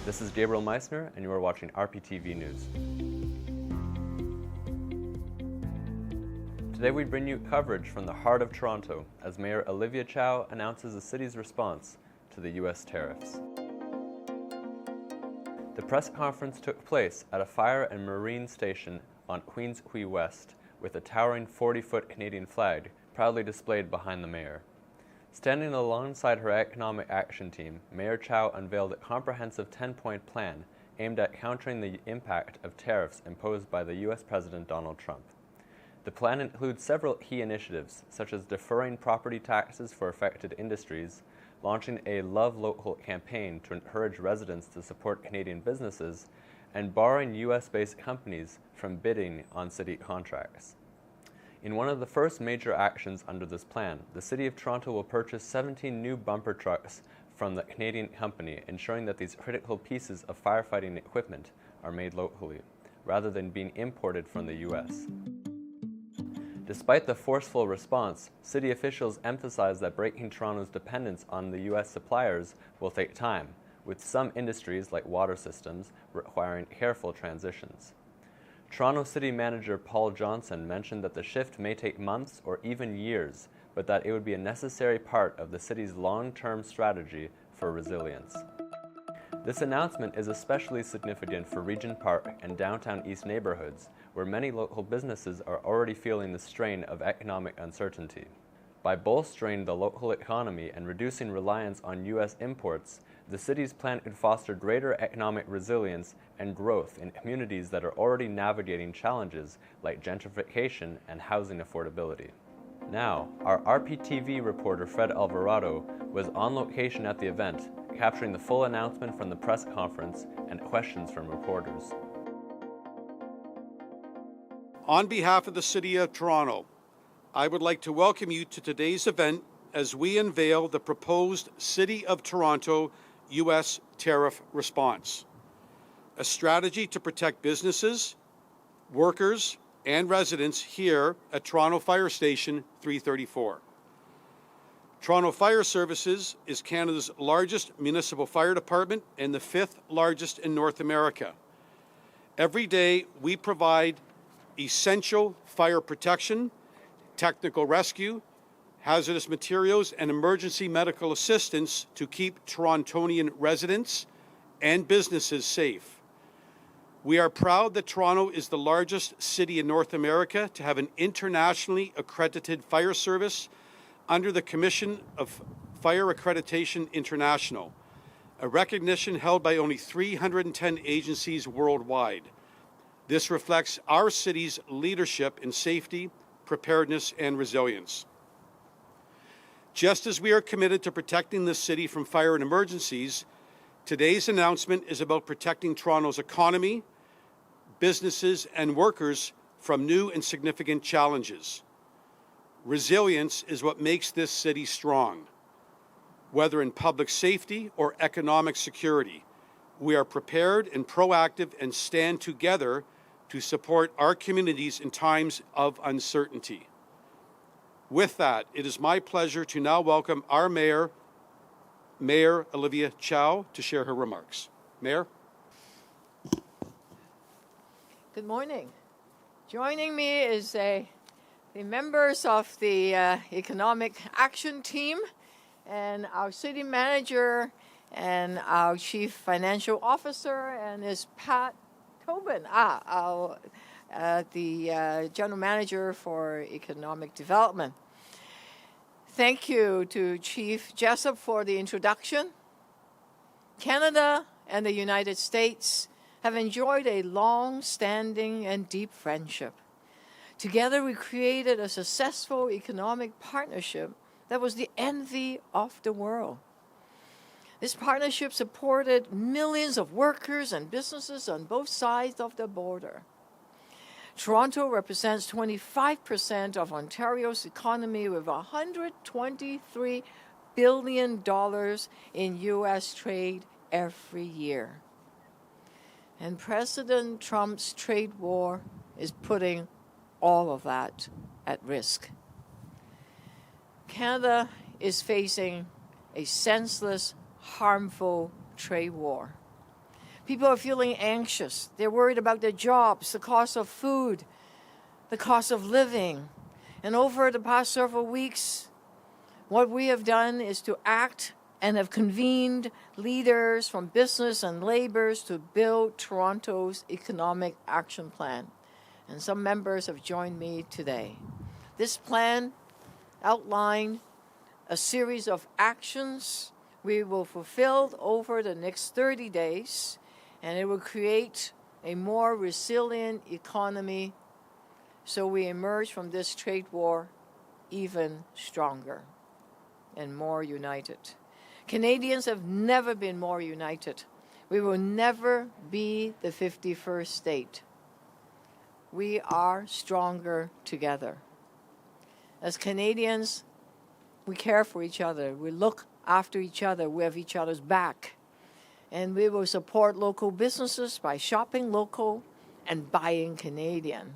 This is Gabriel Meissner, and you are watching rptv News. Today we bring you coverage from the heart of Toronto as Mayor Olivia Chow announces the city's response to the U.S. tariffs. The press conference took place at a fire and marine station on Queens Quay West with a towering 40-foot Canadian flag proudly displayed behind the mayor. Standing alongside her economic action team, Mayor Chow unveiled a comprehensive 10-point plan aimed at countering the impact of tariffs imposed by the U.S. President Donald Trump. The plan includes several key initiatives, such as deferring property taxes for affected industries, launching a Love Local campaign to encourage residents to support Canadian businesses, and barring U.S.-based companies from bidding on city contracts. In one of the first major actions under this plan, the City of Toronto will purchase 17 new bumper trucks from the Canadian company, ensuring that these critical pieces of firefighting equipment are made locally, rather than being imported from the U.S. Despite the forceful response, city officials emphasize that breaking Toronto's dependence on the U.S. suppliers will take time, with some industries, like water systems, requiring careful transitions. Toronto City Manager Paul Johnson mentioned that the shift may take months or even years, but that it would be a necessary part of the city's long-term strategy for resilience. This announcement is especially significant for Regent Park and downtown East neighborhoods, where many local businesses are already feeling the strain of economic uncertainty. By bolstering the local economy and reducing reliance on U.S. imports, the city's plan could foster greater economic resilience and growth in communities that are already navigating challenges like gentrification and housing affordability. Now, our rptv reporter Fred Alvarado was on location at the event, capturing the full announcement from the press conference and questions from reporters. On behalf of the City of Toronto, I would like to welcome you to today's event as we unveil the proposed City of Toronto U.S. tariff response, a strategy to protect businesses, workers, and residents here at Toronto Fire Station 334. Toronto Fire Services is Canada's largest municipal fire department and the 5th largest in North America. Every day, we provide essential fire protection, technical rescue, hazardous materials, and emergency medical assistance to keep Torontonian residents and businesses safe. We are proud that Toronto is the largest city in North America to have an internationally accredited fire service under the Commission of Fire Accreditation International, a recognition held by only 310 agencies worldwide. This reflects our city's leadership in safety, preparedness, and resilience. Just as we are committed to protecting the city from fire and emergencies, today's announcement is about protecting Toronto's economy, businesses, and workers from new and significant challenges. Resilience is what makes this city strong. Whether in public safety or economic security, we are prepared and proactive and stand together to support our communities in times of uncertainty. With that, it is my pleasure to now welcome our Mayor Olivia Chow, to share her remarks. Mayor? Good morning. Joining me is the members of the Economic Action Team and our City Manager and our Chief Financial Officer, and is Pat Tobin, the General Manager for Economic Development. Thank you to Chief Jessup for the introduction. Canada and the United States have enjoyed a long-standing and deep friendship. Together, we created a successful economic partnership that was the envy of the world. This partnership supported millions of workers and businesses on both sides of the border. Toronto represents 25% of Ontario's economy, with $123 billion in U.S. trade every year. And President Trump's trade war is putting all of that at risk. Canada is facing a senseless, harmful trade war. People are feeling anxious. They're worried about their jobs, the cost of food, the cost of living. And over the past several weeks, what we have done is to act and have convened leaders from business and labor to build Toronto's economic action plan. And some members have joined me today. This plan outlined a series of actions we will fulfill over the next 30 days, and it will create a more resilient economy so we emerge from this trade war even stronger and more united. Canadians have never been more united. We will never be the 51st state. We are stronger together. As Canadians, we care for each other. We look after each other. We have each other's back. And we will support local businesses by shopping local and buying Canadian.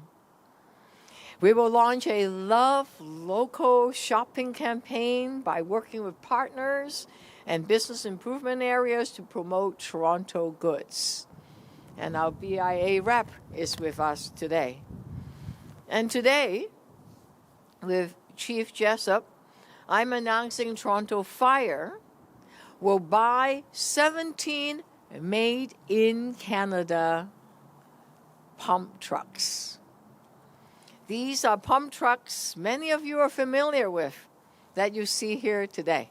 We will launch a Love Local shopping campaign by working with partners and business improvement areas to promote Toronto goods. And our BIA rep is with us today. And today, with Chief Jessup, I'm announcing Toronto Fire will buy 17 made in Canada pump trucks. These are pump trucks many of you are familiar with that you see here today.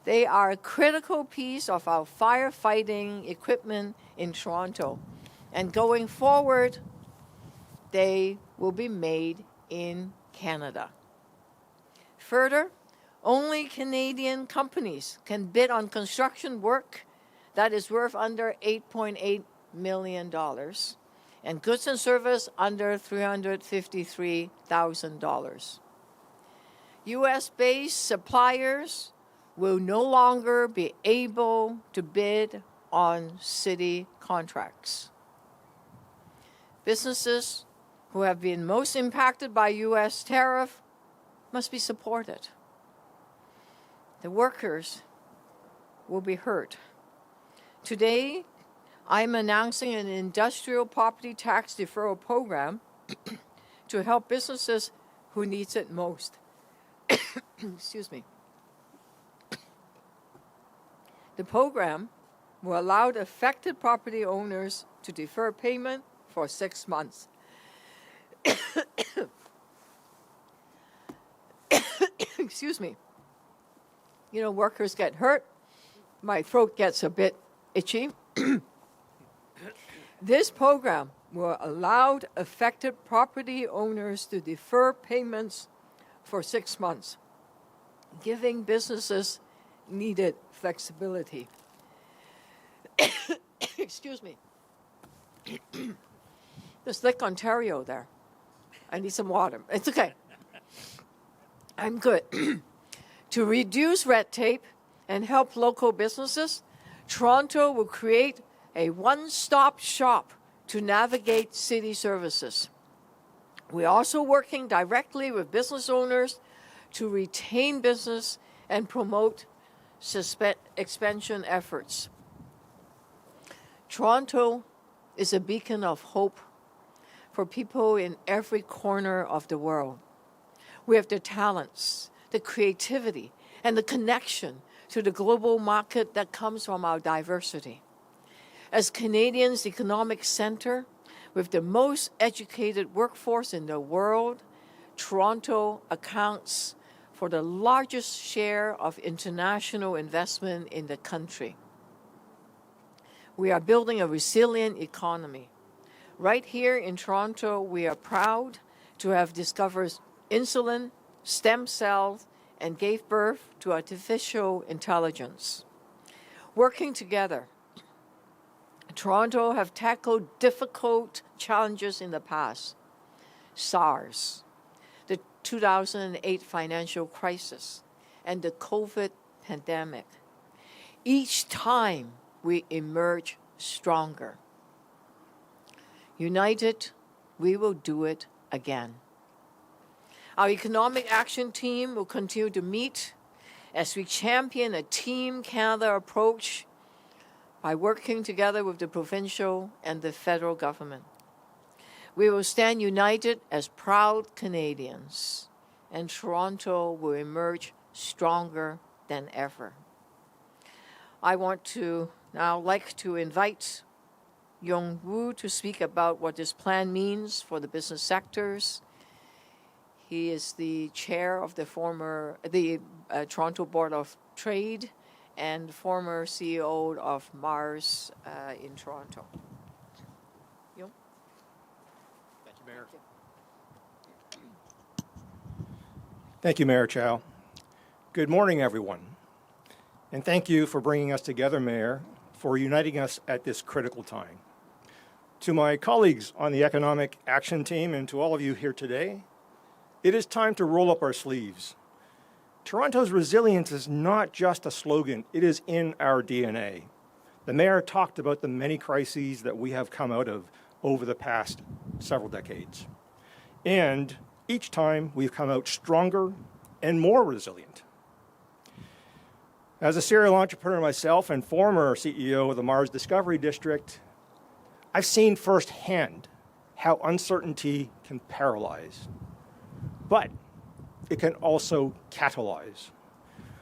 They are a critical piece of our firefighting equipment in Toronto. And going forward, they will be made in Canada. Further, only Canadian companies can bid on construction work that is worth under $8.8 million and goods and service under $353,000. U.S.-based suppliers will no longer be able to bid on city contracts. Businesses who have been most impacted by U.S. tariff must be supported. The workers will be hurt. Today, I'm announcing an industrial property tax deferral program to help businesses who needs it most. Excuse me. The program will allow the affected property owners to defer payment for 6 months. Excuse me. You know, workers get hurt. My throat gets a bit itchy. This program will allow affected property owners to defer payments for 6 months, giving businesses needed flexibility. Excuse me. There's Lake Ontario there. I need some water. It's okay. I'm good. To reduce red tape and help local businesses, Toronto will create a one-stop shop to navigate city services. We're also working directly with business owners to retain business and promote expansion efforts. Toronto is a beacon of hope for people in every corner of the world. We have the talents, the creativity, and the connection to the global market that comes from our diversity. As Canadians' economic center, with the most educated workforce in the world, Toronto accounts for the largest share of international investment in the country. We are building a resilient economy. Right here in Toronto, we are proud to have discovered insulin, stem cells, and gave birth to artificial intelligence. Working together, Toronto have tackled difficult challenges in the past. SARS, the 2008 financial crisis, and the COVID pandemic. Each time we emerge stronger. United, we will do it again. Our economic action team will continue to meet as we champion a Team Canada approach by working together with the provincial and the federal government. We will stand united as proud Canadians, and Toronto will emerge stronger than ever. I want to now like to invite Yong Wu to speak about what this plan means for the business sectors. He is the chair of the Toronto Board of Trade and former CEO of Mars in Toronto. Yong? Thank you, Mayor. Thank you, Mayor Chow. Good morning, everyone. And thank you for bringing us together, Mayor, for uniting us at this critical time. To my colleagues on the Economic Action Team and to all of you here today, it is time to roll up our sleeves. Toronto's resilience is not just a slogan, it is in our DNA. The Mayor talked about the many crises that we have come out of over the past several decades. And each time we've come out stronger and more resilient. As a serial entrepreneur myself and former CEO of the Mars Discovery District, I've seen firsthand how uncertainty can paralyze, but it can also catalyze.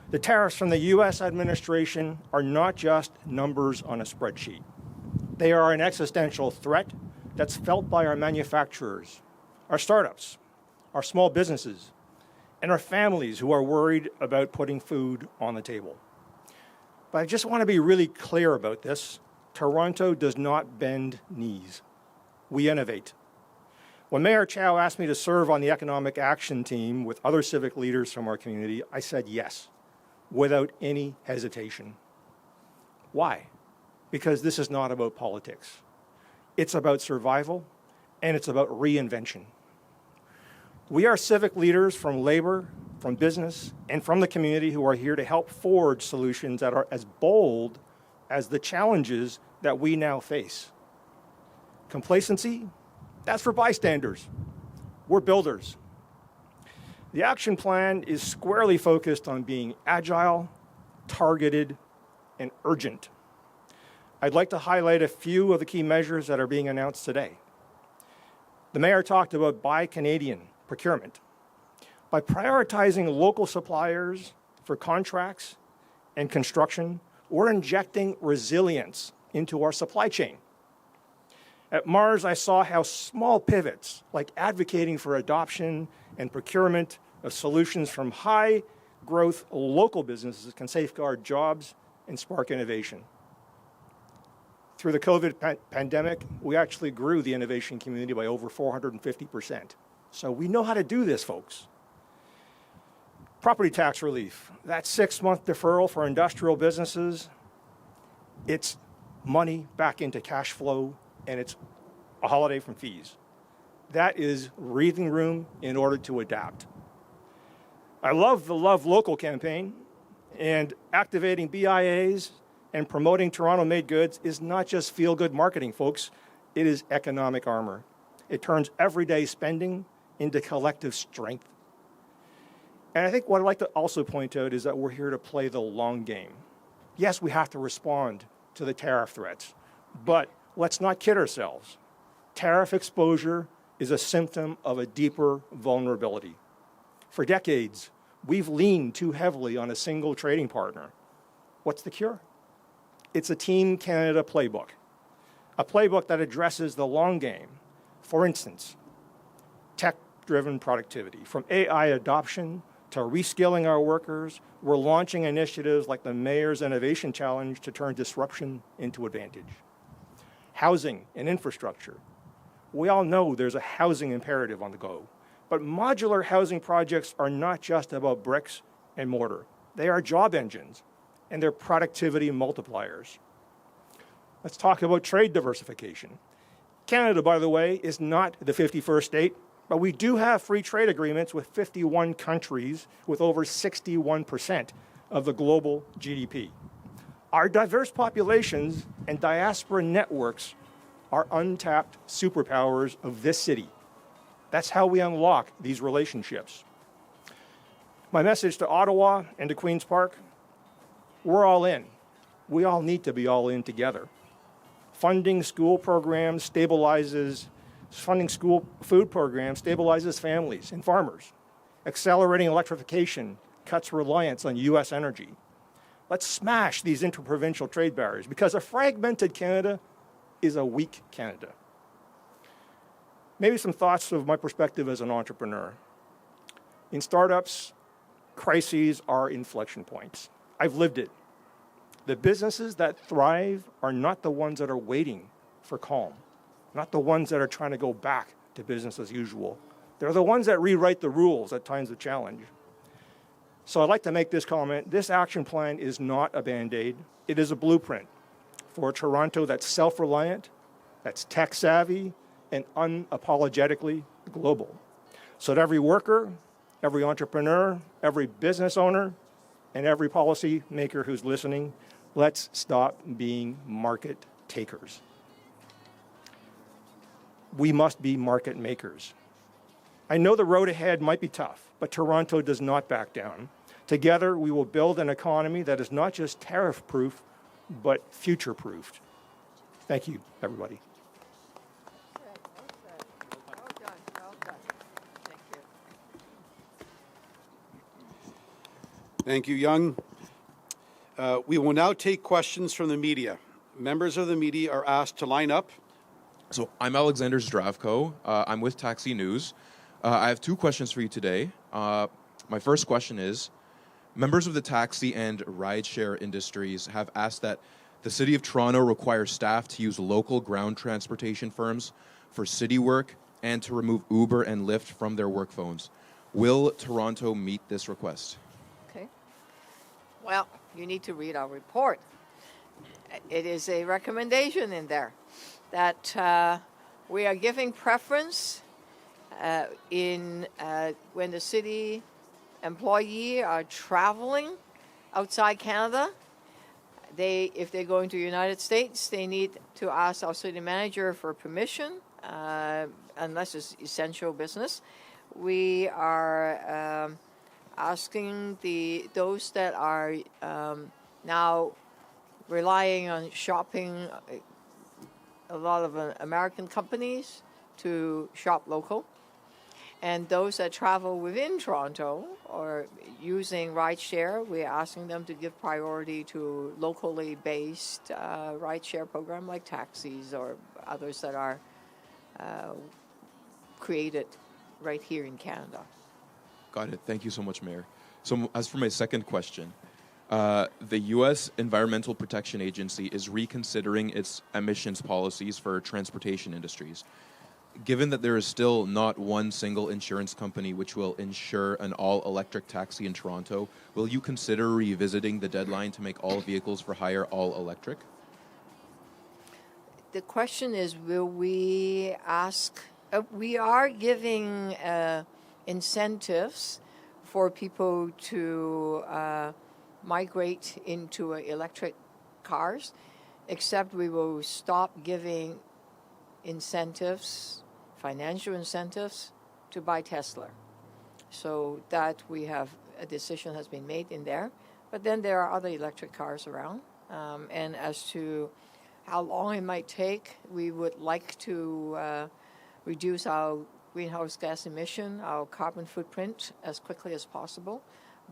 The tariffs from the US administration are not just numbers on a spreadsheet. They are an existential threat that's felt by our manufacturers, our startups, our small businesses, and our families who are worried about putting food on the table. But I just want to be really clear about this. Toronto does not bend knees. We innovate. When Mayor Chow asked me to serve on the Economic Action Team with other civic leaders from our community, I said yes, without any hesitation. Why? Because this is not about politics. It's about survival, and it's about reinvention. We are civic leaders from labor, from business, and from the community who are here to help forge solutions that are as bold as the challenges that we now face. Complacency? That's for bystanders. We're builders. The action plan is squarely focused on being agile, targeted, and urgent. I'd like to highlight a few of the key measures that are being announced today. The Mayor talked about Buy Canadian procurement. By prioritizing local suppliers for contracts and construction, we're injecting resilience into our supply chain. At Mars, I saw how small pivots, like advocating for adoption and procurement of solutions from high-growth local businesses, can safeguard jobs and spark innovation. Through the COVID pandemic, we actually grew the innovation community by over 450%. So we know how to do this, folks. Property tax relief, that 6-month deferral for industrial businesses, it's money back into cash flow, and it's a holiday from fees. That is breathing room in order to adapt. I love the Love Local campaign, and activating BIAs and promoting Toronto-made goods is not just feel-good marketing, folks. It is economic armor. It turns everyday spending into collective strength. And I think what I'd like to also point out is that we're here to play the long game. Yes, we have to respond to the tariff threats, but let's not kid ourselves. Tariff exposure is a symptom of a deeper vulnerability. For decades, we've leaned too heavily on a single trading partner. What's the cure? It's a Team Canada playbook, a playbook that addresses the long game. For instance, tech-driven productivity. From AI adoption to reskilling our workers, we're launching initiatives like the Mayor's Innovation Challenge to turn disruption into advantage. Housing and infrastructure. We all know there's a housing imperative on the go, but modular housing projects are not just about bricks and mortar. They are job engines, and they're productivity multipliers. Let's talk about trade diversification. Canada, by the way, is not the 51st state, but we do have free trade agreements with 51 countries with over 61% of the global GDP. Our diverse populations and diaspora networks are untapped superpowers of this city. That's how we unlock these relationships. My message to Ottawa and to Queens Park, we're all in. we all need to be all in together. Funding school programs funding school food programs stabilizes families and farmers. Accelerating electrification cuts reliance on U.S. energy. Let's smash these interprovincial trade barriers, because a fragmented Canada is a weak Canada. Maybe some thoughts of my perspective as an entrepreneur. In startups, crises are inflection points. I've lived it. The businesses that thrive are not the ones that are waiting for calm, not the ones that are trying to go back to business as usual. They're the ones that rewrite the rules at times of challenge. So I'd like to make this comment. This action plan is not a Band-Aid. It is a blueprint for a Toronto that's self-reliant, that's tech-savvy, and unapologetically global. So that every worker, every entrepreneur, every business owner, and every policy maker who's listening, let's stop being market takers. We must be market makers. I know the road ahead might be tough, but Toronto does not back down. Together, we will build an economy that is not just tariff-proof, but future-proofed. Thank you, everybody. Thank you, Young. We will now take questions from the media. Members of the media are asked to line up. So I'm Alexander Zdravko. I'm with Taxi News. I have two questions for you today. My first question is, members of the taxi and rideshare industries have asked that the City of Toronto require staff to use local ground transportation firms for city work and to remove Uber and Lyft from their work phones. Will Toronto meet this request? Okay. Well, you need to read our report. It is a recommendation in there that we are giving preference when the city employee are traveling outside Canada. If they're going to the United States, they need to ask our city manager for permission, unless it's essential business. We are asking those that are now relying on shopping a lot of American companies to shop local. And those that travel within Toronto or using rideshare, we're asking them to give priority to locally based rideshare program like taxis or others that are created right here in Canada. Got it. Thank you so much, Mayor. So as for my second question, the U.S. Environmental Protection Agency is reconsidering its emissions policies for transportation industries. Given that there is still not one single insurance company which will insure an all-electric taxi in Toronto, will you consider revisiting the deadline to make all vehicles for hire all-electric? The question is, will we ask... we are giving incentives for people to migrate into electric cars, except we will stop giving incentives, financial incentives, to buy Tesla. So that we have a decision has been made in there. But then there are other electric cars around. And as to how long it might take, we would like to reduce our greenhouse gas emission, our carbon footprint as quickly as possible.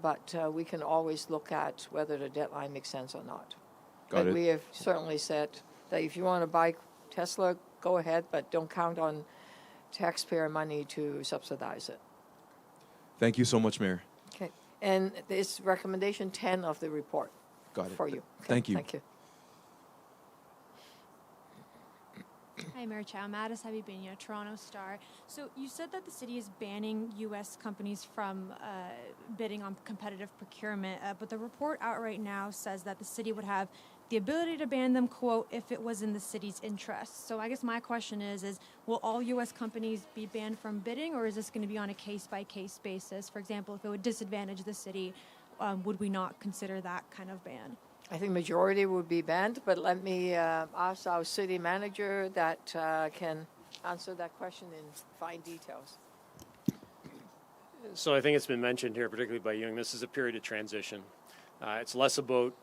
But we can always look at whether the deadline makes sense or not. But we have certainly said that if you want to buy Tesla, go ahead, but don't count on taxpayer money to subsidize it. Thank you so much, Mayor. Okay. And it's recommendation 10 of the report. Got it. For you. Okay. Thank you. Thank you. Hi, Mayor Chow. Mattis Habibina, Toronto Star. So you said that the city is banning U.S. companies from bidding on competitive procurement, but the report out right now says that the city would have the ability to ban them, quote, if it was in the city's interest. So I guess my question is will all U.S. companies be banned from bidding, or is this going to be on a case-by-case basis? For example, if it would disadvantage the city, would we not consider that kind of ban? I think majority would be banned, but let me ask our city manager that can answer that question in fine details. So I think it's been mentioned here, particularly by Young, this is a period of transition. It's less about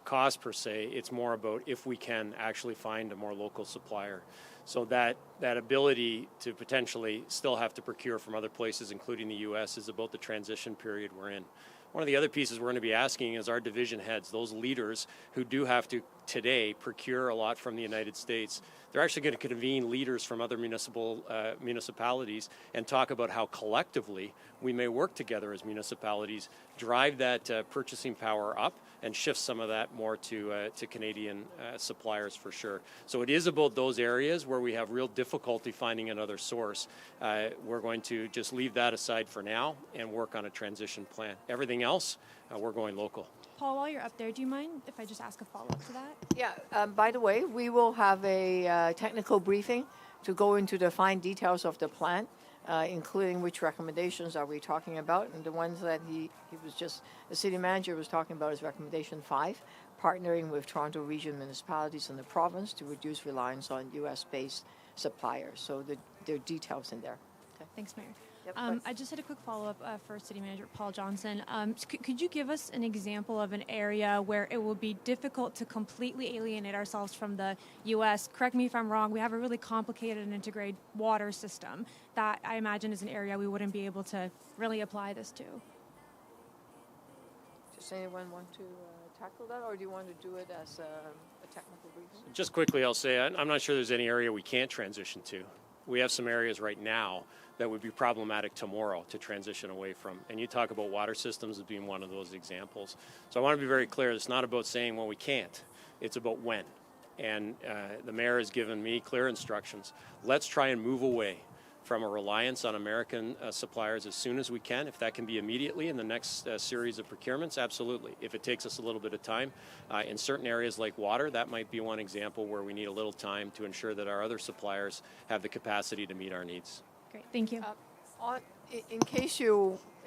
cost per se. It's more about if we can actually find a more local supplier. So that ability to potentially still have to procure from other places, including the U.S., is about the transition period we're in. One of the other pieces we're going to be asking is our division heads, those leaders who do have to today procure a lot from the United States. They're actually going to convene leaders from other municipalities and talk about how collectively we may work together as municipalities, drive that purchasing power up, and shift some of that more to Canadian suppliers for sure. So it is about those areas where we have real difficulty finding another source. We're going to just leave that aside for now and work on a transition plan. Everything else, we're going local. Paul, while you're up there, do you mind if I just ask a follow-up to that? Yeah, by the way, we will have a technical briefing to go into the fine details of the plan, including which recommendations are we talking about. And the ones that he was just, the city manager was talking about is recommendation 5, partnering with Toronto region municipalities in the province to reduce reliance on U.S.-based suppliers. So there are details in there. Okay. Thanks, Mayor. Yep, I just had a quick follow-up for City Manager Paul Johnson. Could you give us an example of an area where it will be difficult to completely alienate ourselves from the U.S.? Correct me if I'm wrong. We have a really complicated and integrated water system that I imagine is an area we wouldn't be able to really apply this to. Does anyone want to tackle that, or do you want to do it as a technical briefing? Just quickly, I'll say I'm not sure there's any area we can't transition to. We have some areas right now that would be problematic tomorrow to transition away from. And you talk about water systems as being one of those examples. So I want to be very clear. It's not about saying, well, we can't. It's about when. And the mayor has given me clear instructions. Let's try and move away from a reliance on American suppliers as soon as we can. If that can be immediately in the next series of procurements, absolutely. If it takes us a little bit of time, in certain areas like water, that might be one example where we need a little time to ensure that our other suppliers have the capacity to meet our needs. Great, thank you. In case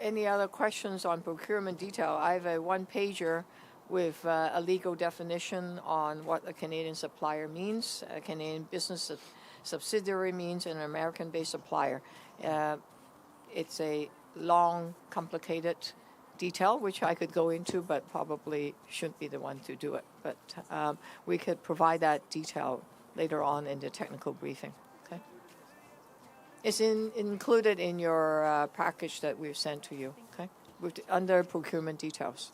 any other questions on procurement detail, I have a one-pager with a legal definition on what a Canadian supplier means, a Canadian business subsidiary means, and an American-based supplier. It's a long, complicated detail, which I could go into, but probably shouldn't be the one to do it. But we could provide that detail later on in the technical briefing. Okay. It's included in your package that we've sent to you. Okay, under procurement details.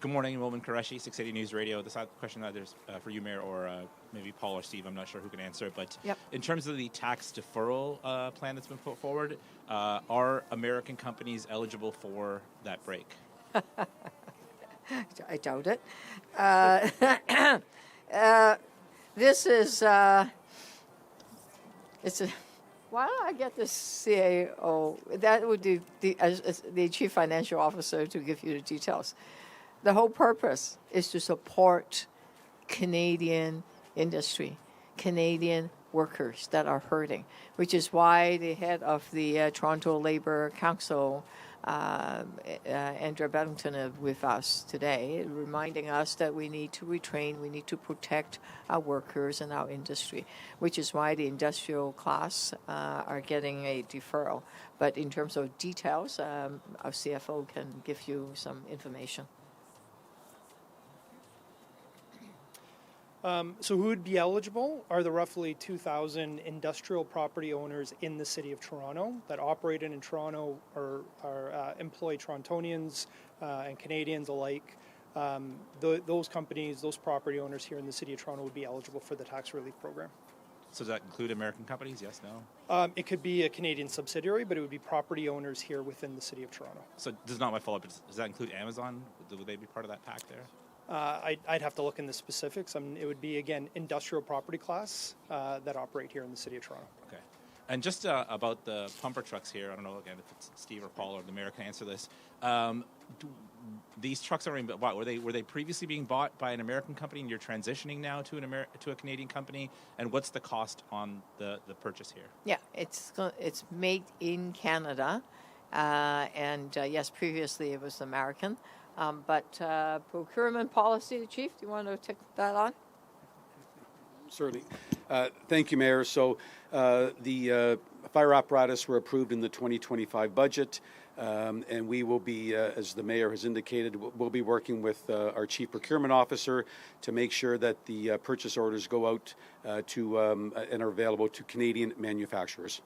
Good morning, Roman Qureshi, 680 News Radio. This question either is for you, Mayor, or maybe Paul or Steve. I'm not sure who can answer it. But in terms of the tax deferral plan that's been put forward, are American companies eligible for that break? I doubt it. This is, it's a, why don't I get the CAO, that would be the Chief Financial Officer to give you the details. The whole purpose is to support Canadian industry, Canadian workers that are hurting, which is why the head of the Toronto Labour Council, Andrea Bedington, is with us today, reminding us that we need to retrain, we need to protect our workers and our industry, which is why the industrial class are getting a deferral. But in terms of details, our CFO can give you some information. So who would be eligible are the roughly 2,000 industrial property owners in the City of Toronto that operate in Toronto or employ Torontonians and Canadians alike. Those companies, those property owners here in the City of Toronto would be eligible for the tax relief program. So does that include American companies? Yes, no? It could be a Canadian subsidiary, but it would be property owners here within the City of Toronto. So this is not my follow-up, but does that include Amazon? Would they be part of that pack there? I'd have to look in the specifics. It would be, again, industrial property class that operate here in the City of Toronto. Okay. And just about the pumper trucks here, I don't know, again, if it's Steve or Paul or the mayor can answer this. These trucks are being bought. Were they previously being bought by an American company and you're transitioning now to a Canadian company? And what's the cost on the purchase here? Yeah, it's made in Canada. And yes, previously it was American. But procurement policy, Chief, do you want to take that on? Certainly. Thank you, Mayor. So the fire apparatus were approved in the 2025 budget. And we will be, as the mayor has indicated, we'll be working with our chief procurement officer to make sure that the purchase orders go out to and are available to Canadian manufacturers.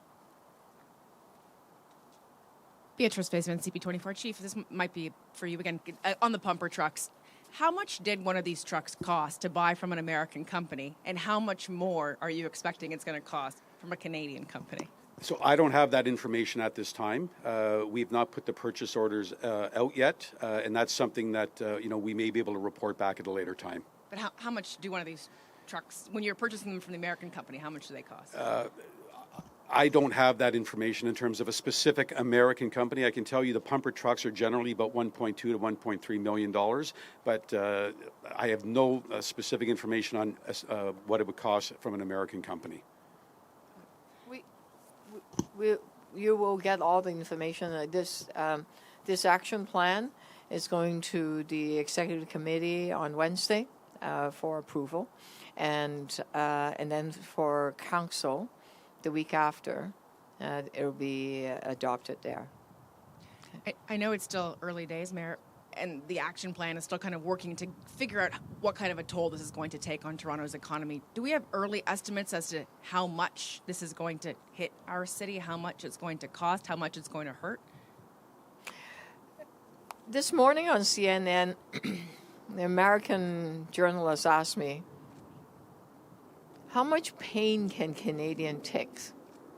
Beatrice Baseman, CP24 Chief. This might be for you again on the pumper trucks. How much did one of these trucks cost to buy from an American company, and how much more are you expecting it's going to cost from a Canadian company? So I don't have that information at this time. We've not put the purchase orders out yet, and that's something that we may be able to report back at a later time. But how much do one of these trucks, when you're purchasing them from the American company, how much do they cost? I don't have that information in terms of a specific American company. I can tell you the pumper trucks are generally about $1.2 to $1.3 million, but I have no specific information on what it would cost from an American company. You will get all the information. This action plan is going to the executive committee on Wednesday for approval, and then for council the week after. It will be adopted there. I know it's still early days, Mayor, and the action plan is still kind of working to figure out what kind of a toll this is going to take on Toronto's economy. Do we have early estimates as to how much this is going to hit our city, how much it's going to cost, how much it's going to hurt? This morning on CNN, the American journalist asked me, how much pain can Canadian take?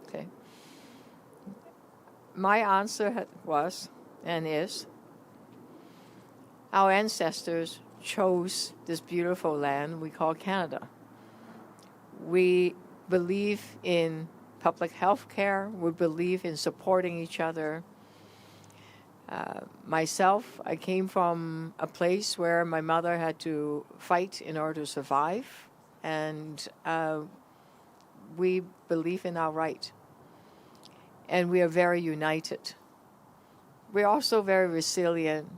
Okay. My answer was and is, our ancestors chose this beautiful land we call Canada. We believe in public health care. We believe in supporting each other. Myself, I came from a place where my mother had to fight in order to survive, and we believe in our right. And we are very united. We're also very resilient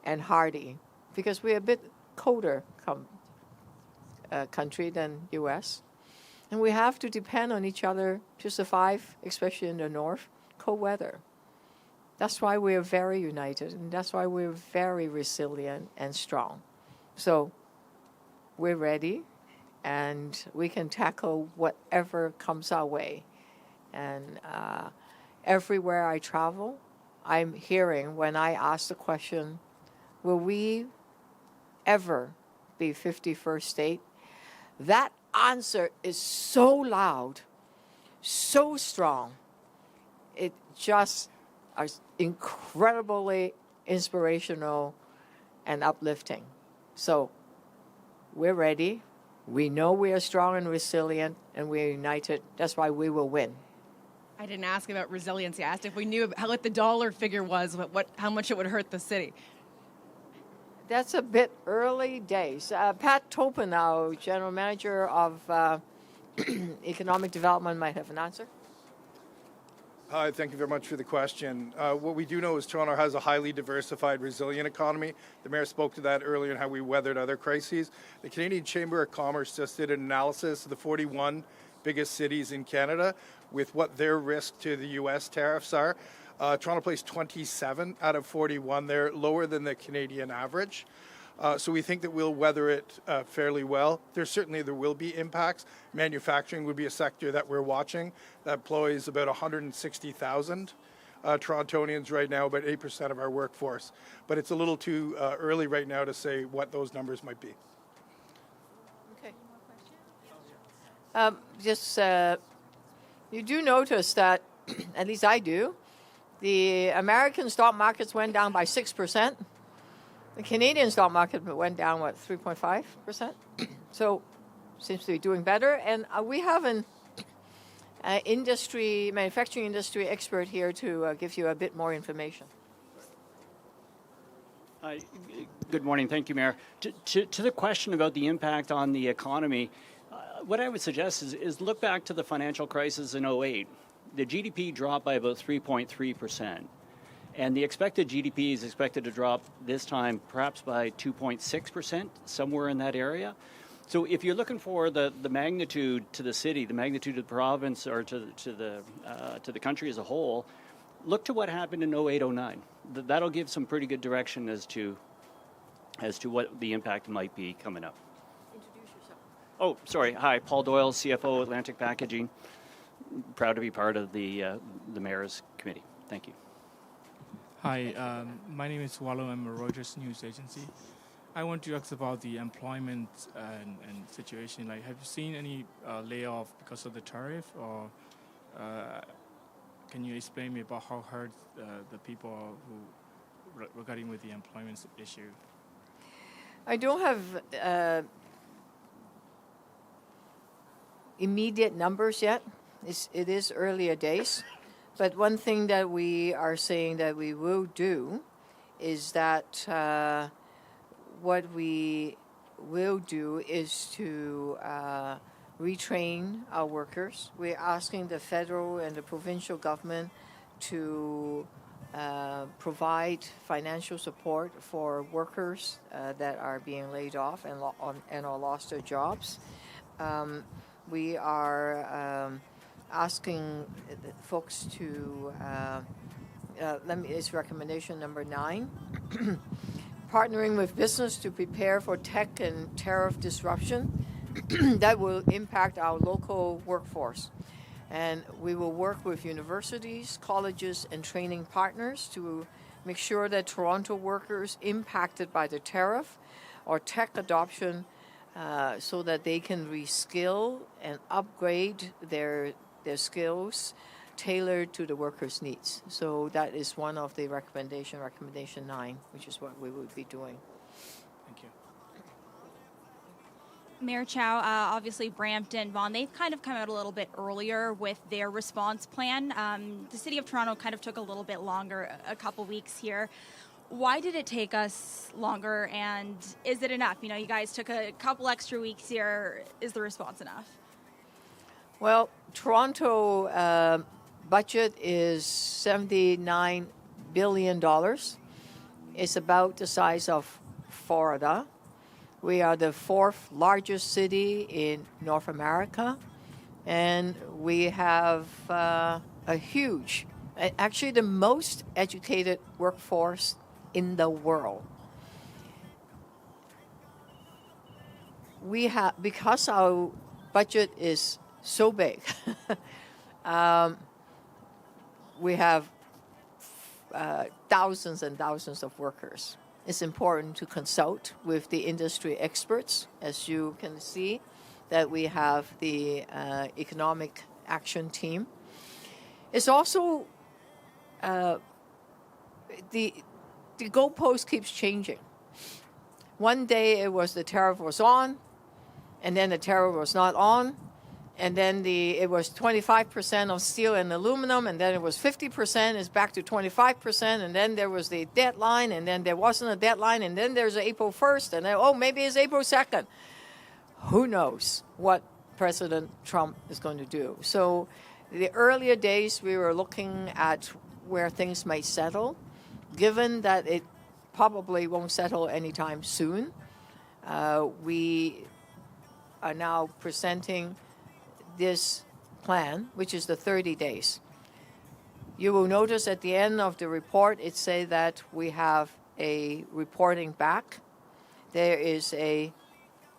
and hardy, because we're a bit colder country than U.S. And we have to depend on each other to survive, especially in the north, cold weather. That's why we're very united, and that's why we're very resilient and strong. So we're ready, and we can tackle whatever comes our way. And everywhere I travel, I'm hearing when I ask the question, will we ever be 51st state? That answer is so loud, so strong. It just is incredibly inspirational and uplifting. So we're ready. We know we are strong and resilient, and we're united. That's why we will win. I didn't ask about resiliency. I asked if we knew what the dollar figure was, how much it would hurt the city. That's a bit early days. Pat Topin, our general manager of economic development, might have an answer. Hi, thank you very much for the question. What we do know is Toronto has a highly diversified, resilient economy. The mayor spoke to that earlier and how we weathered other crises. The Canadian Chamber of Commerce just did an analysis of the 41 biggest cities in Canada with what their risk to the U.S. tariffs are. Toronto placed 27 out of 41. They're lower than the Canadian average. So we think that we'll weather it fairly well. There will be impacts. Manufacturing would be a sector that we're watching that employs about 160,000 Torontonians right now, about 8% of our workforce. But it's a little too early right now to say what those numbers might be. Okay. You do notice that, at least I do, the American stock markets went down by 6%. The Canadian stock market went down, 3.5%? So seems to be doing better. And we have an manufacturing industry expert here to give you a bit more information. Good morning. Thank you, Mayor. To the question about the impact on the economy, what I would suggest is look back to the financial crisis in 2008. The GDP dropped by about 3.3%. And the expected GDP is expected to drop this time perhaps by 2.6%, somewhere in that area. So if you're looking for the magnitude to the city, the magnitude of the province, or to the country as a whole, look to what happened in 08-09. That'll give some pretty good direction as to what the impact might be coming up. Introduce yourself. Oh, sorry. Hi, Paul Doyle, CFO, Atlantic Packaging. Proud to be part of the Mayor's Committee. Thank you. Hi, my name is Wallo. I'm a Reuters news agency. I want to ask about the employment and situation. Like, have you seen any layoff because of the tariff, or can you explain me about how hurt the people who regarding with the employment issue? I don't have immediate numbers yet. It is earlier days. But one thing that we are saying that we will do is that what we will do is to retrain our workers. We're asking the federal and the provincial government to provide financial support for workers that are being laid off and or lost their jobs. We are asking folks to, it's recommendation number 9, partnering with business to prepare for tech and tariff disruption that will impact our local workforce. And we will work with universities, colleges, and training partners to make sure that Toronto workers impacted by the tariff or tech adoption so that they can reskill and upgrade their skills tailored to the workers' needs. So that is one of the recommendation 9, which is what we will be doing. Thank you. Mayor Chow, obviously Brampton, Vaughan, they've kind of come out a little bit earlier with their response plan. The City of Toronto kind of took a little bit longer, a couple weeks here. Why did it take us longer, and is it enough? You know, you guys took a couple extra weeks here. Is the response enough? Well, Toronto budget is $79 billion. It's about the size of Florida. We are the 4th largest city in North America, and we have a huge, actually the most educated workforce in the world. We have, because our budget is so big, we have thousands and thousands of workers. It's important to consult with the industry experts. As you can see, that we have the economic action team. It's also the goalpost keeps changing. One day it was the tariff was on, and then the tariff was not on, and then it was 25% of steel and aluminum, and then it was 50%, it's back to 25%, and then there was the deadline, and then there wasn't a deadline, and then there's April 1st, and then, maybe it's April 2nd. Who knows what President Trump is going to do? So the earlier days, we were looking at where things might settle. Given that it probably won't settle anytime soon, we are now presenting this plan, which is the 30 days. You will notice at the end of the report, it says that we have a reporting back. There is a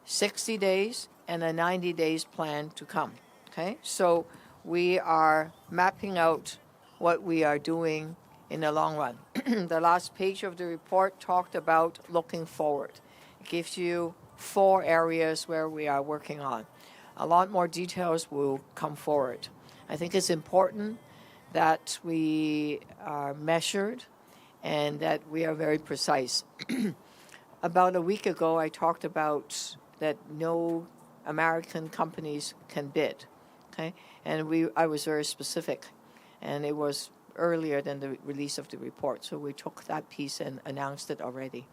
60 days and a 90 days plan to come. Okay, so we are mapping out what we are doing in the long run. The last page of the report talked about looking forward. It gives you 4 areas where we are working on. A lot more details will come forward. I think it's important that we are measured and that we are very precise. About a week ago, I talked about that no American companies can bid, okay? And I was very specific, and it was earlier than the release of the report, so we took that piece and announced it already.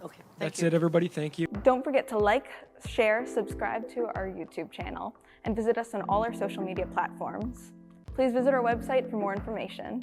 Okay, That's it, everybody. Thank you. Don't forget to like, share, subscribe to our YouTube channel, and visit us on all our social media platforms. Please visit our website for more information.